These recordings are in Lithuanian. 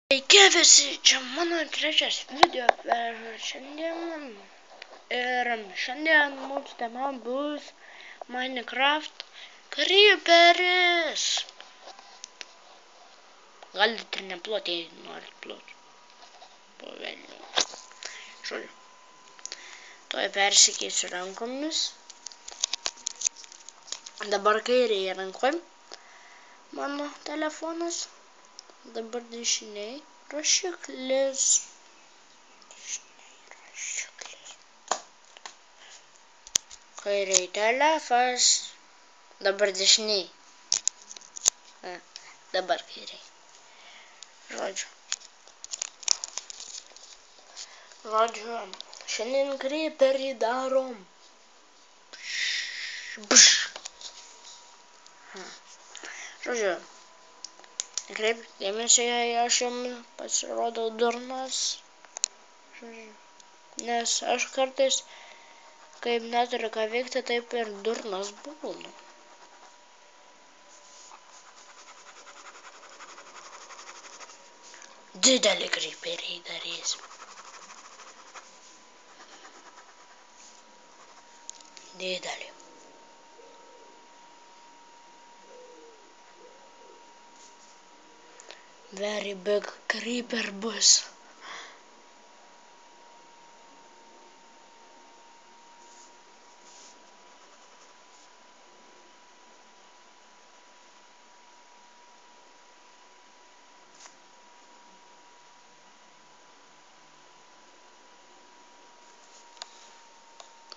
Sveiki visi, čia mano trečias video per šiandien. Ir šiandien mūsų tema bus Minecraft Creeperis. Galite ir neploti, jei norit ploti. Pavelniu. Žodžiu. Tuoj persikeisiu rankomis. Dabar kairėje rankoje mano telefonas. Dabar dešiniai rašiklis. Kairiai telefas. Dabar dešiniai. Dabar kairiai. Žodžiu, šiandien creeperį darom. Žodžiu, kreip dėmesį, jei aš jums pasirodau durnas. Nes aš kartais, kaip neturiu ką veikti, taip ir durnas būnu. Didelį creeperį darysim. Didelį. Very big creeper bus.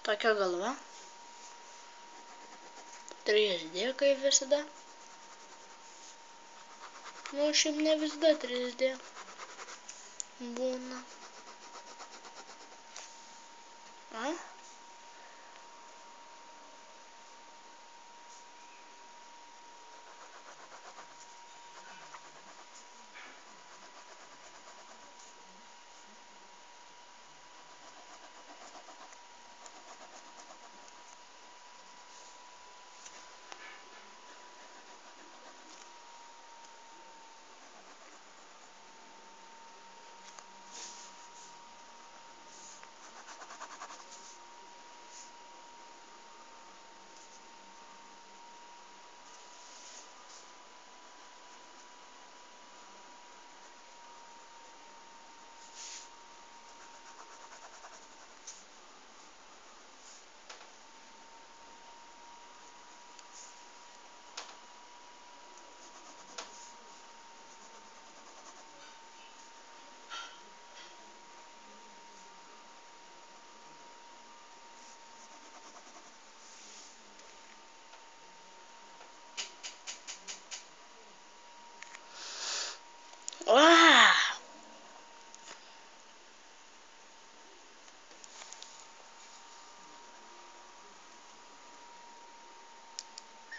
Tokia galva. 3D kaip visada. Nu, šiaip ne visada 3D būna.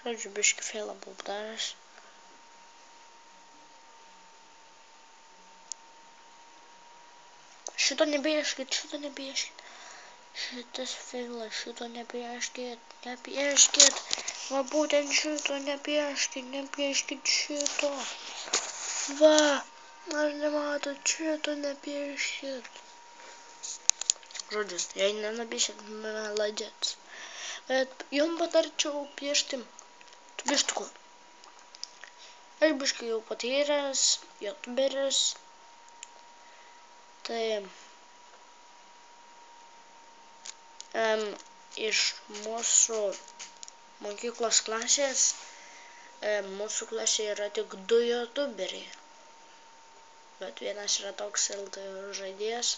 Žodžiu, biškį feilą buvau daręs. Šito nebeieškit. Šitas feilas, šito nepieškit. Va būtent šito nepieškit šito. Va, ar nematot, šito nepieškit. Žodžiu, jei nenapieškit, melodėts. Bet jums patarčiau piešti pieštuku. Aš biškai jau patyręs youtuberis. Tai iš mūsų mokyklos klasės, mūsų klasėje yra tik 2 youtuberiai. Bet vienas yra toks LT žaidėjas.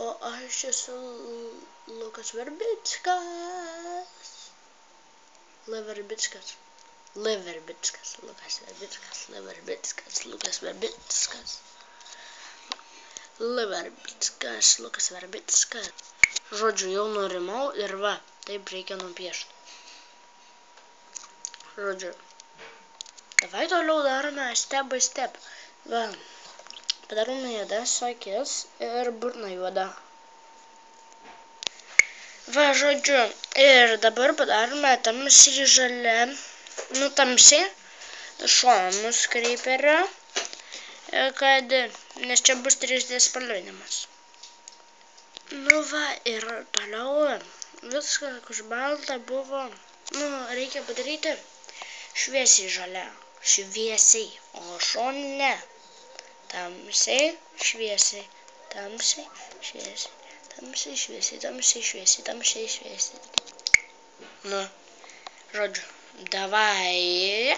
O aš esu Lukas Verbickas. Lukas Verbickas. Žodžiu, jau nurimau ir va, taip reikia nupiešti. Žodžiu, davai toliau darome step by step. Va, padarome juodas akis ir burna juoda. Va, žodžiu, ir dabar padarome tamsiai žalia, tamsiai šonus creeperio. kad, nes čia bus 3D spalvinimas. Nu va, ir toliau viskas, už baltą buvo, reikia padaryti šviesiai žalia, šviesiai, o šoninė tamsiai, šviesiai, tamsiai, šviesiai, tamsiai, šviesiai, tamsiai, šviesiai, tamsiai, šviesiai. Nu, žodžiu, davai.